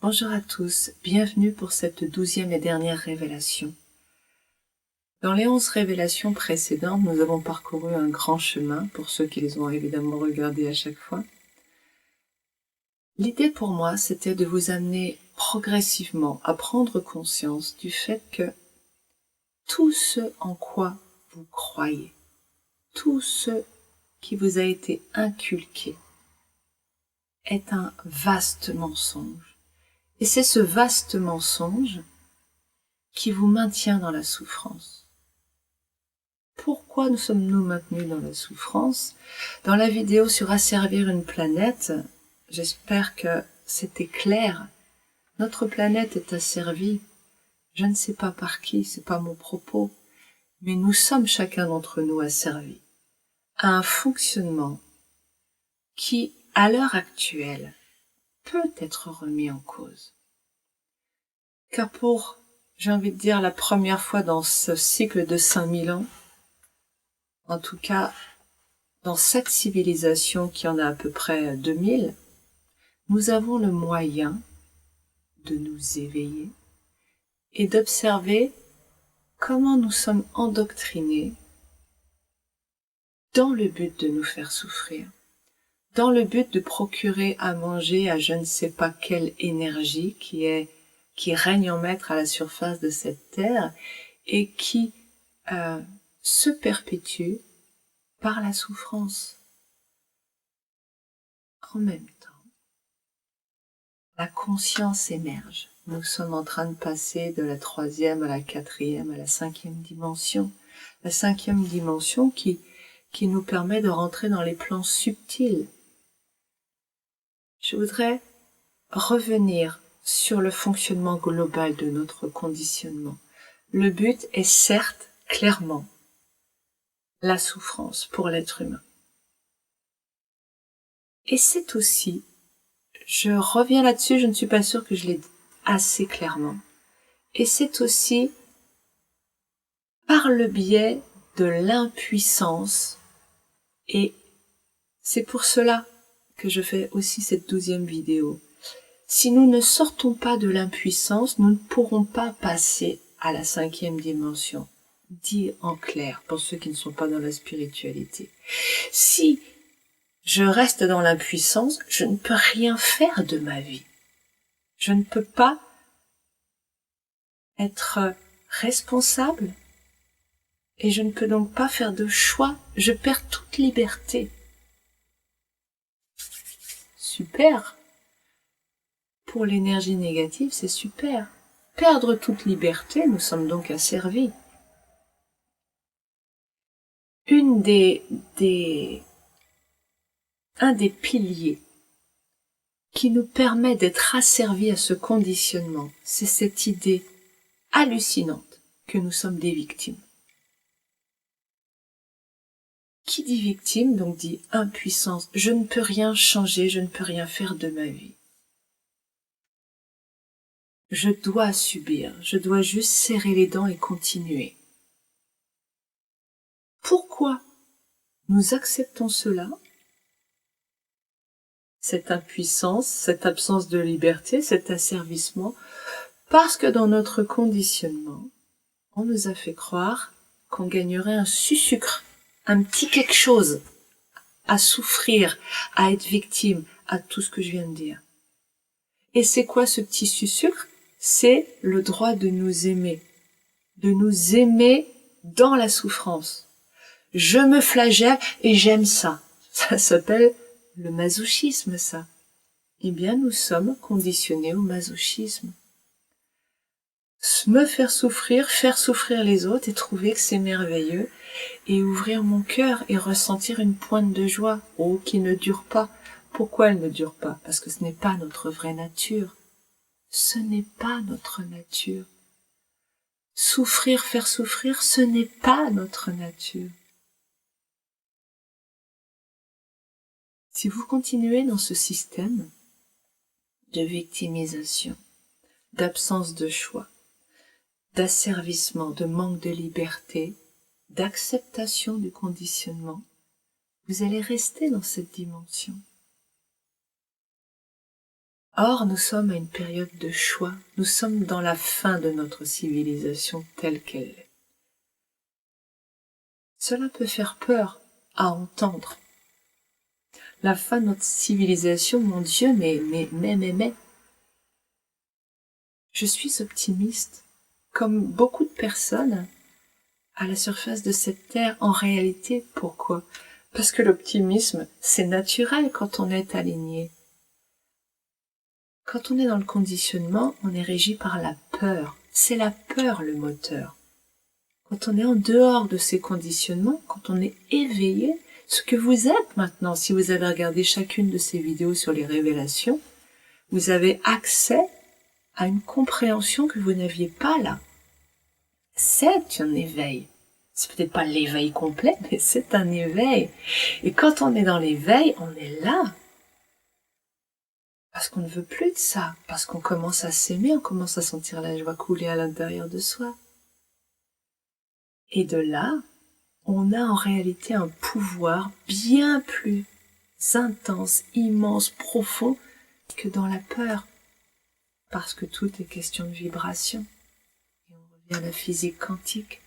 Bonjour à tous, bienvenue pour cette 12e et dernière révélation. Dans les 11 révélations précédentes, nous avons parcouru un grand chemin, pour ceux qui les ont évidemment regardés à chaque fois. L'idée pour moi, c'était de vous amener progressivement à prendre conscience du fait que tout ce en quoi vous croyez, tout ce qui vous a été inculqué, est un vaste mensonge. Et c'est ce vaste mensonge qui vous maintient dans la souffrance. Pourquoi nous sommes-nous maintenus dans la souffrance? Dans la vidéo sur asservir une planète, j'espère que c'était clair. Notre planète est asservie. Je ne sais pas par qui, c'est pas mon propos, mais nous sommes chacun d'entre nous asservis à un fonctionnement qui, à l'heure actuelle, peut être remis en cause. Car pour, j'ai envie de dire, la première fois dans ce cycle de 5000 ans, en tout cas, dans cette civilisation qui en a à peu près 2000, nous avons le moyen de nous éveiller et d'observer comment nous sommes endoctrinés dans le but de nous faire souffrir, dans le but de procurer à manger à je ne sais pas quelle énergie qui règne en maître à la surface de cette terre et qui se perpétue par la souffrance. En même temps, la conscience émerge. Nous sommes en train de passer de la 3e à la 4e à la 5e dimension. La 5e dimension qui nous permet de rentrer dans les plans subtils. Je voudrais revenir sur le fonctionnement global de notre conditionnement. Le but est certes, clairement, la souffrance pour l'être humain. Et c'est aussi, je reviens là-dessus, je ne suis pas sûre que je l'ai dit assez clairement, et c'est aussi par le biais de l'impuissance, et c'est pour cela que je fais aussi cette 12e vidéo. Si nous ne sortons pas de l'impuissance, nous ne pourrons pas passer à la 5e dimension. Dit en clair, pour ceux qui ne sont pas dans la spiritualité. Si je reste dans l'impuissance, je ne peux rien faire de ma vie. Je ne peux pas être responsable et je ne peux donc pas faire de choix. Je perds toute liberté. Super. Pour l'énergie négative, c'est super. Perdre toute liberté, nous sommes donc asservis. Un des piliers qui nous permet d'être asservis à ce conditionnement, c'est cette idée hallucinante que nous sommes des victimes. Qui dit victime, donc dit impuissance. Je ne peux rien changer, je ne peux rien faire de ma vie. Je dois subir, je dois juste serrer les dents et continuer. Pourquoi nous acceptons cela? Cette impuissance, cette absence de liberté, cet asservissement, parce que dans notre conditionnement, on nous a fait croire qu'on gagnerait un sucre, un petit quelque chose, à souffrir, à être victime, à tout ce que je viens de dire. Et c'est quoi ce petit sucre? C'est le droit de nous aimer dans la souffrance. Je me flagelle et j'aime ça. Ça s'appelle le masochisme, ça. Eh bien, nous sommes conditionnés au masochisme. Me faire souffrir les autres et trouver que c'est merveilleux et ouvrir mon cœur et ressentir une pointe de joie, qui ne dure pas. Pourquoi elle ne dure pas? Parce que ce n'est pas notre vraie nature. Ce n'est pas notre nature. Souffrir, faire souffrir, ce n'est pas notre nature. Si vous continuez dans ce système de victimisation, d'absence de choix, d'asservissement, de manque de liberté, d'acceptation du conditionnement, vous allez rester dans cette dimension. Or, nous sommes à une période de choix. Nous sommes dans la fin de notre civilisation telle qu'elle est. Cela peut faire peur à entendre. La fin de notre civilisation, mon Dieu, mais. Je suis optimiste. Comme beaucoup de personnes à la surface de cette terre, en réalité, pourquoi? Parce que l'optimisme, c'est naturel quand on est aligné. Quand on est dans le conditionnement, on est régi par la peur. C'est la peur le moteur. Quand on est en dehors de ces conditionnements, quand on est éveillé, ce que vous êtes maintenant, si vous avez regardé chacune de ces vidéos sur les révélations, vous avez accès à une compréhension que vous n'aviez pas là. C'est un éveil. C'est peut-être pas l'éveil complet, mais c'est un éveil. Et quand on est dans l'éveil, on est là. Parce qu'on ne veut plus de ça. Parce qu'on commence à s'aimer, on commence à sentir la joie couler à l'intérieur de soi. Et de là, on a en réalité un pouvoir bien plus intense, immense, profond que dans la peur. Parce que tout est question de vibration. Et on revient à la physique quantique.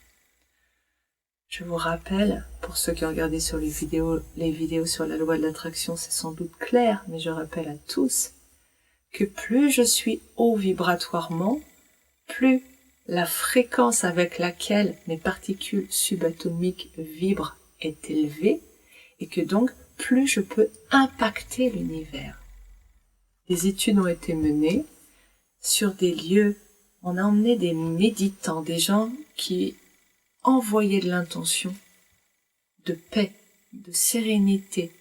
Je vous rappelle, pour ceux qui ont regardé sur les vidéos sur la loi de l'attraction, c'est sans doute clair, mais je rappelle à tous que plus je suis haut vibratoirement, plus la fréquence avec laquelle mes particules subatomiques vibrent est élevée, et que donc plus je peux impacter l'univers. Des études ont été menées sur des lieux, on a emmené des méditants, des gens qui envoyaient de l'intention, de paix, de sérénité,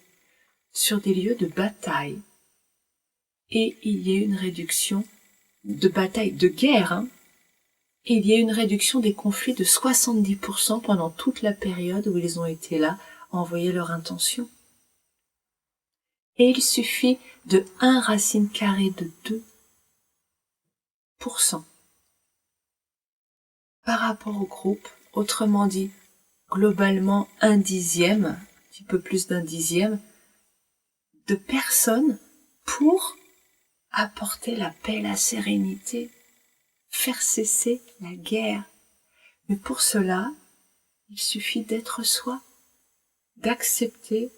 sur des lieux de bataille. Et il y a une réduction de bataille, de guerre, et il y a une réduction des conflits de 70% pendant toute la période où ils ont été là à envoyer leur intention. Et il suffit de 1 racine carrée de 2% par rapport au groupe, autrement dit, globalement 1/10, un petit peu plus d'1/10 de personnes pour apporter la paix, la sérénité, faire cesser la guerre. Mais pour cela, il suffit d'être soi, d'accepter,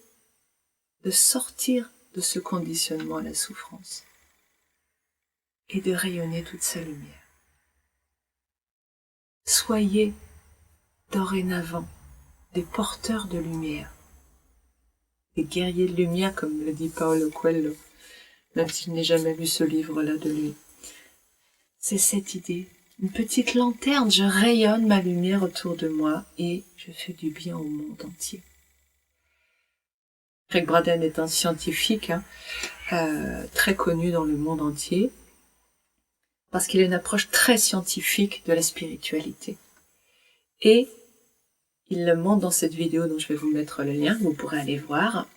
de sortir de ce conditionnement à la souffrance et de rayonner toute sa lumière. Soyez dorénavant des porteurs de lumière, des guerriers de lumière, comme le dit Paulo Coelho, même si je n'ai jamais lu ce livre-là de lui. C'est cette idée. Une petite lanterne, je rayonne ma lumière autour de moi et je fais du bien au monde entier. Greg Braden est un scientifique très connu dans le monde entier parce qu'il a une approche très scientifique de la spiritualité. Et il le montre dans cette vidéo dont je vais vous mettre le lien, vous pourrez aller voir,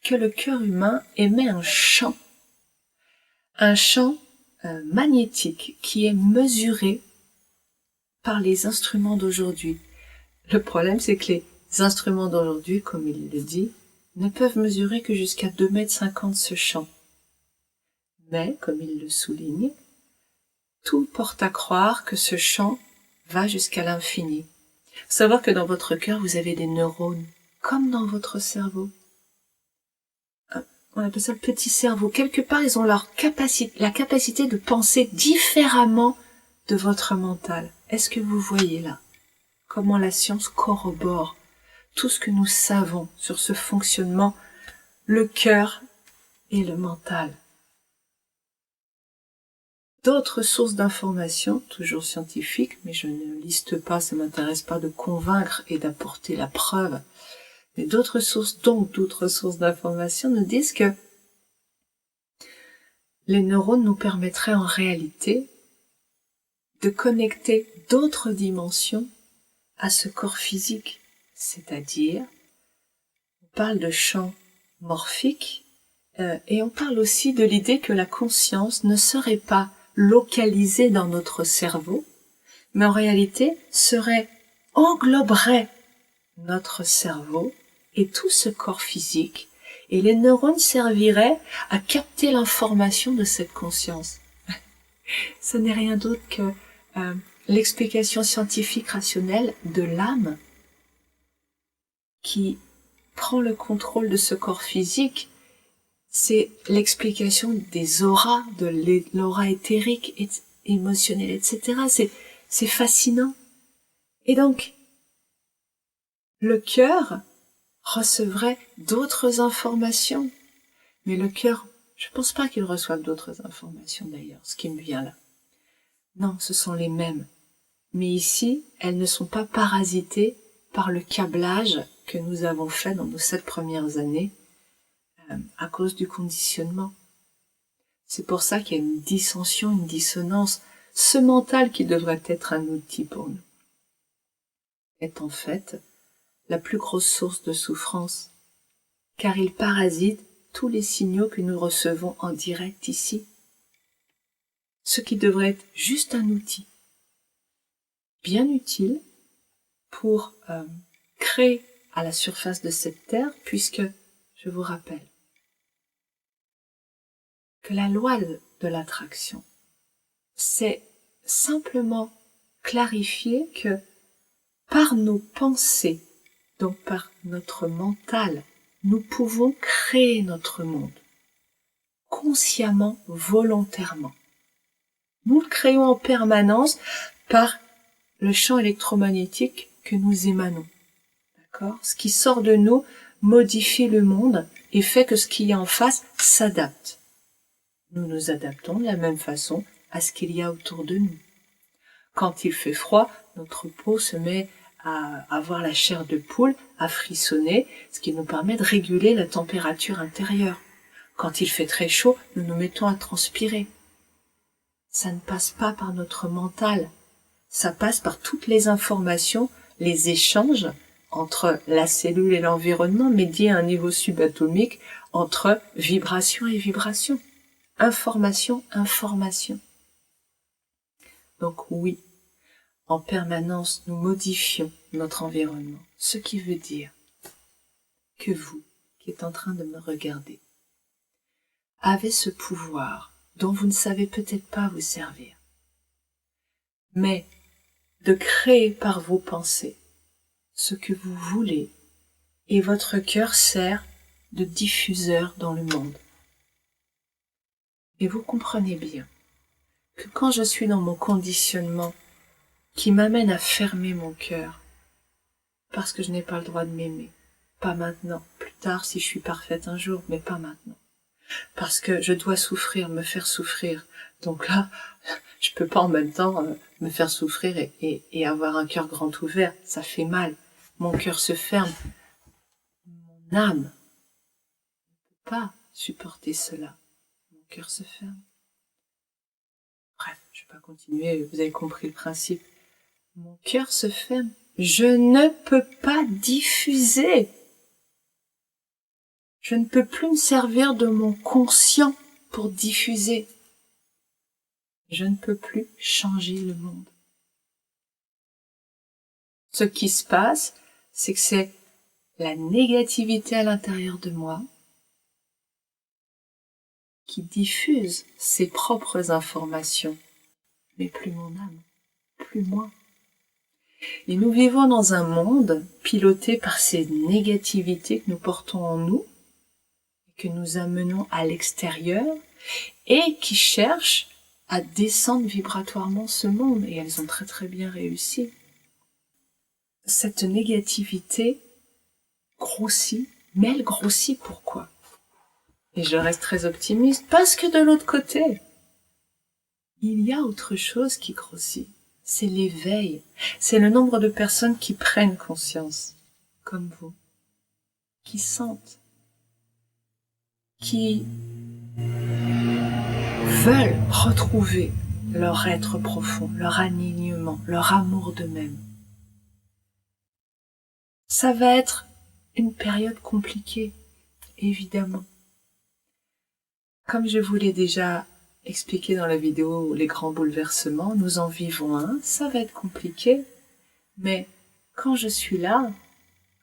que le cœur humain émet un champ magnétique qui est mesuré par les instruments d'aujourd'hui. Le problème, c'est que les instruments d'aujourd'hui, comme il le dit, ne peuvent mesurer que jusqu'à 2,50 m ce champ. Mais, comme il le souligne, tout porte à croire que ce champ va jusqu'à l'infini. Faut savoir que dans votre cœur, vous avez des neurones, comme dans votre cerveau. On appelle ça le petit cerveau. Quelque part, ils ont la capacité de penser différemment de votre mental. Est-ce que vous voyez là comment la science corrobore tout ce que nous savons sur ce fonctionnement, le cœur et le mental? D'autres sources d'informations, toujours scientifiques, mais je ne liste pas, ça m'intéresse pas de convaincre et d'apporter la preuve. Mais d'autres sources d'informations nous disent que les neurones nous permettraient en réalité de connecter d'autres dimensions à ce corps physique. C'est-à-dire, on parle de champ morphique et on parle aussi de l'idée que la conscience ne serait pas localisée dans notre cerveau, mais en réalité engloberait notre cerveau et tout ce corps physique Et les neurones serviraient à capter l'information de cette conscience. Ce n'est rien d'autre que l'explication scientifique rationnelle de l'âme qui prend le contrôle de ce corps physique. C'est l'explication des auras, de l'aura éthérique, émotionnelle, etc. C'est fascinant. Et donc, le cœur recevrait d'autres informations. Mais le cœur, je pense pas qu'il reçoive d'autres informations d'ailleurs, ce qui me vient là. Non, ce sont les mêmes. Mais ici, elles ne sont pas parasitées par le câblage que nous avons fait dans nos 7 premières années à cause du conditionnement. C'est pour ça qu'il y a une dissension, une dissonance. Ce mental qui devrait être un outil pour nous est en fait la plus grosse source de souffrance, car il parasite tous les signaux que nous recevons en direct ici. Ce qui devrait être juste un outil, bien utile pour créer à la surface de cette terre, puisque, je vous rappelle, que la loi de l'attraction, c'est simplement clarifier que par nos pensées, donc par notre mental, nous pouvons créer notre monde, consciemment, volontairement. Nous le créons en permanence par le champ électromagnétique que nous émanons. D'accord ? Ce qui sort de nous modifie le monde et fait que ce qu'il y a en face s'adapte. Nous nous adaptons de la même façon à ce qu'il y a autour de nous. Quand il fait froid, notre peau se met à avoir la chair de poule, à frissonner, ce qui nous permet de réguler la température intérieure. Quand il fait très chaud, nous nous mettons à transpirer. Ça ne passe pas par notre mental. Ça passe par toutes les informations, les échanges entre la cellule et l'environnement, médiés à un niveau subatomique entre vibration et vibration. Information, information. Donc oui, en permanence, nous modifions notre environnement. Ce qui veut dire que vous, qui êtes en train de me regarder, avez ce pouvoir dont vous ne savez peut-être pas vous servir, mais de créer par vos pensées ce que vous voulez, et votre cœur sert de diffuseur dans le monde. Et vous comprenez bien que quand je suis dans mon conditionnement qui m'amène à fermer mon cœur, parce que je n'ai pas le droit de m'aimer, pas maintenant, plus tard si je suis parfaite un jour, mais pas maintenant, parce que je dois souffrir, me faire souffrir, donc là, je peux pas en même temps me faire souffrir et avoir un cœur grand ouvert, ça fait mal, mon cœur se ferme, mon âme ne peut pas supporter cela, mon cœur se ferme. Bref, je vais pas continuer, vous avez compris le principe. Mon cœur se ferme. Je ne peux pas diffuser. Je ne peux plus me servir de mon conscient pour diffuser. Je ne peux plus changer le monde. Ce qui se passe, c'est que c'est la négativité à l'intérieur de moi qui diffuse ses propres informations, mais plus mon âme, plus moi. Et nous vivons dans un monde piloté par ces négativités que nous portons en nous, que nous amenons à l'extérieur, et qui cherchent à descendre vibratoirement ce monde, et elles ont très très bien réussi. Cette négativité grossit, mais elle grossit pourquoi ? Et je reste très optimiste, parce que de l'autre côté, il y a autre chose qui grossit. C'est l'éveil, c'est le nombre de personnes qui prennent conscience, comme vous, qui sentent, qui veulent retrouver leur être profond, leur alignement, leur amour d'eux-mêmes. Ça va être une période compliquée, évidemment. Comme je vous l'ai déjà expliqué dans la vidéo Les grands bouleversements, nous en vivons un, ça va être compliqué, mais quand je suis là,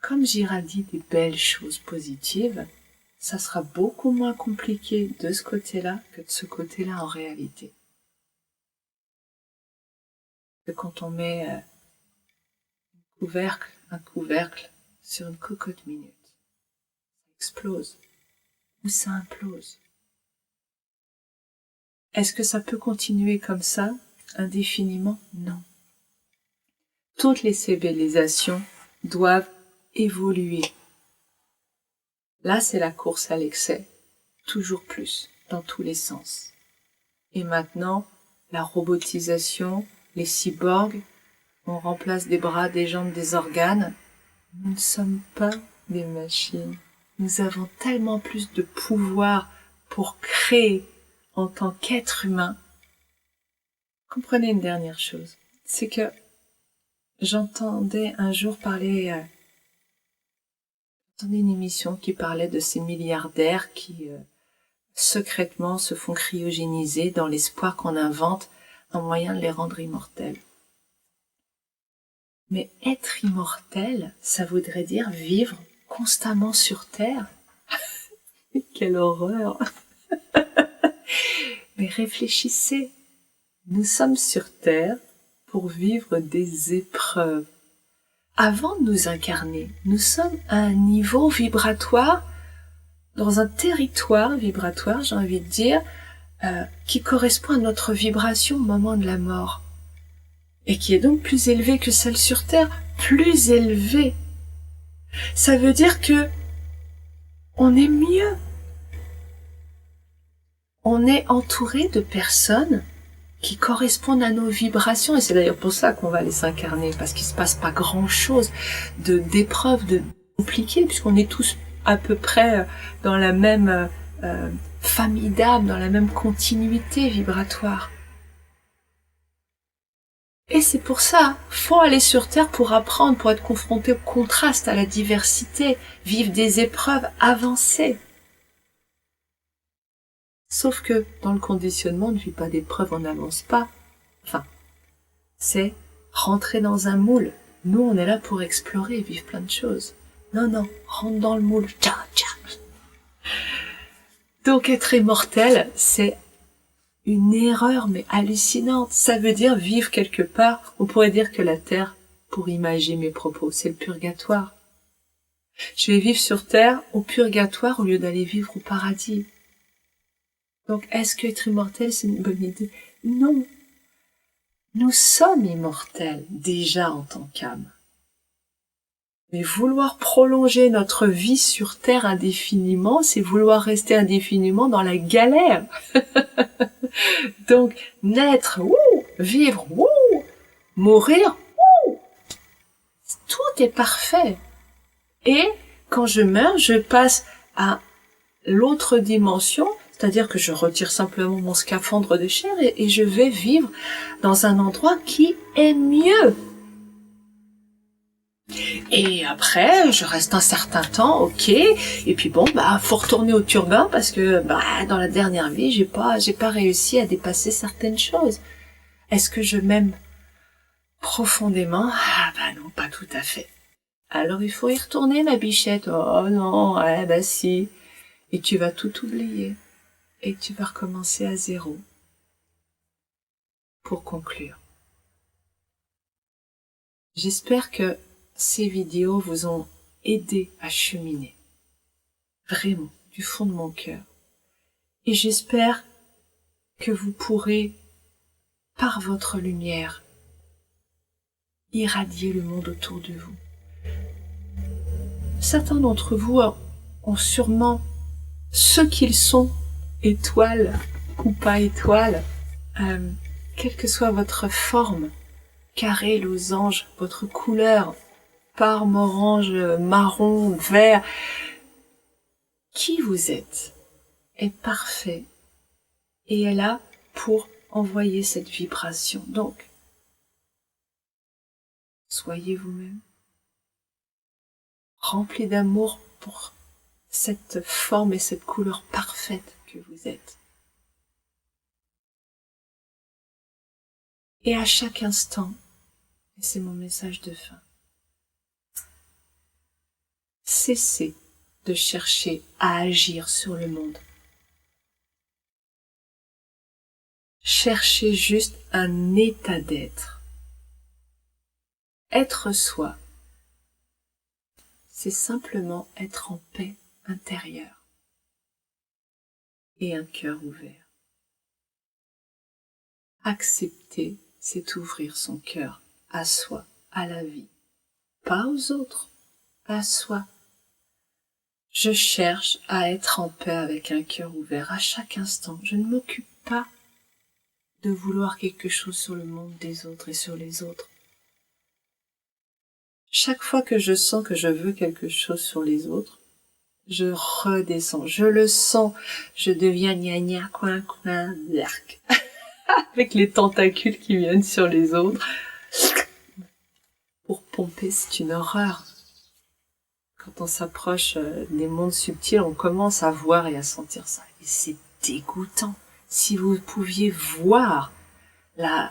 comme j'irradie des belles choses positives, ça sera beaucoup moins compliqué de ce côté-là que de ce côté-là en réalité. Que quand on met un couvercle sur une cocotte minute, ça explose ou ça implose. Est-ce que ça peut continuer comme ça, indéfiniment? Non. Toutes les civilisations doivent évoluer. Là, c'est la course à l'excès, toujours plus, dans tous les sens. Et maintenant, la robotisation, les cyborgs, on remplace des bras, des jambes, des organes. Nous ne sommes pas des machines. Nous avons tellement plus de pouvoir pour créer en tant qu'être humain. Comprenez une dernière chose, c'est que j'entendais un jour j'entendais une émission qui parlait de ces milliardaires qui secrètement se font cryogéniser dans l'espoir qu'on invente un moyen de les rendre immortels. Mais être immortel, ça voudrait dire vivre constamment sur Terre. Quelle horreur! Mais réfléchissez, nous sommes sur Terre pour vivre des épreuves. Avant de nous incarner, nous sommes à un niveau vibratoire, dans un territoire vibratoire, j'ai envie de dire, qui correspond à notre vibration au moment de la mort. Et qui est donc plus élevée que celle sur Terre, plus élevée. Ça veut dire que on est mieux. On est entouré de personnes qui correspondent à nos vibrations, et c'est d'ailleurs pour ça qu'on va aller s'incarner, parce qu'il se passe pas grand-chose d'épreuves, de compliquées, puisqu'on est tous à peu près dans la même famille d'âmes, dans la même continuité vibratoire. Et c'est pour ça, faut aller sur Terre pour apprendre, pour être confronté au contraste, à la diversité, vivre des épreuves, avancer. Sauf que dans le conditionnement, on ne vit pas d'épreuves, on n'avance pas. Enfin, c'est rentrer dans un moule. Nous, on est là pour explorer et vivre plein de choses. Non, rentre dans le moule. Tcha, tcha. Donc être immortel, c'est une erreur, mais hallucinante. Ça veut dire vivre quelque part. On pourrait dire que la Terre, pour imaginer mes propos, c'est le purgatoire. Je vais vivre sur Terre au purgatoire au lieu d'aller vivre au paradis. Donc, est-ce qu'être immortel, c'est une bonne idée? Non. Nous sommes immortels, déjà en tant qu'âme. Mais vouloir prolonger notre vie sur Terre indéfiniment, c'est vouloir rester indéfiniment dans la galère. Donc, naître, vivre, mourir, tout est parfait. Et quand je meurs, je passe à l'autre dimension, c'est-à-dire que je retire simplement mon scaphandre de chair et je vais vivre dans un endroit qui est mieux. Et après, je reste un certain temps, ok, et puis bon, faut retourner au turbin parce que, dans la dernière vie, j'ai pas réussi à dépasser certaines choses. Est-ce que je m'aime profondément? Non, pas tout à fait. Alors il faut y retourner, ma bichette. Oh non, si. Et tu vas tout oublier. Et tu vas recommencer à zéro. Pour conclure, j'espère que ces vidéos vous ont aidé à cheminer. Vraiment, du fond de mon cœur. Et j'espère que vous pourrez, par votre lumière, irradier le monde autour de vous. Certains d'entre vous ont sûrement ce qu'ils sont, étoiles ou pas étoiles, quelle que soit votre forme, carré, losange, votre couleur, parme, orange, marron, vert, qui vous êtes est parfait et est là pour envoyer cette vibration. Donc, soyez vous-même, rempli d'amour pour cette forme et cette couleur parfaite que vous êtes. Et à chaque instant, et c'est mon message de fin, cessez de chercher à agir sur le monde. Cherchez juste un état d'être. Être soi, c'est simplement être en paix intérieure et un cœur ouvert. Accepter, c'est ouvrir son cœur à soi, à la vie, pas aux autres, à soi. Je cherche à être en paix avec un cœur ouvert à chaque instant. Je ne m'occupe pas de vouloir quelque chose sur le monde des autres et sur les autres. Chaque fois que je sens que je veux quelque chose sur les autres, je redescends, je le sens, je deviens gna coin coin, l'arc, avec les tentacules qui viennent sur les autres. Pour pomper, c'est une horreur. Quand on s'approche des mondes subtils, on commence à voir et à sentir ça. Et c'est dégoûtant. Si vous pouviez voir la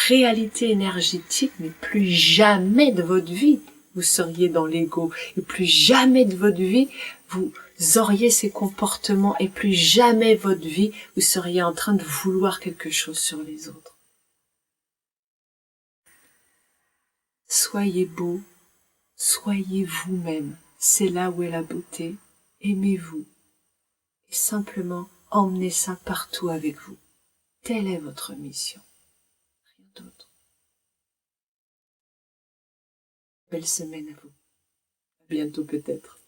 réalité énergétique, mais plus jamais de votre vie vous seriez dans l'ego, et plus jamais de votre vie vous auriez ces comportements, et plus jamais votre vie vous seriez en train de vouloir quelque chose sur les autres. Soyez beau, soyez vous-même, c'est là où est la beauté, aimez-vous, et simplement emmenez ça partout avec vous. Telle est votre mission, rien d'autre. Belle semaine à vous. À bientôt peut-être.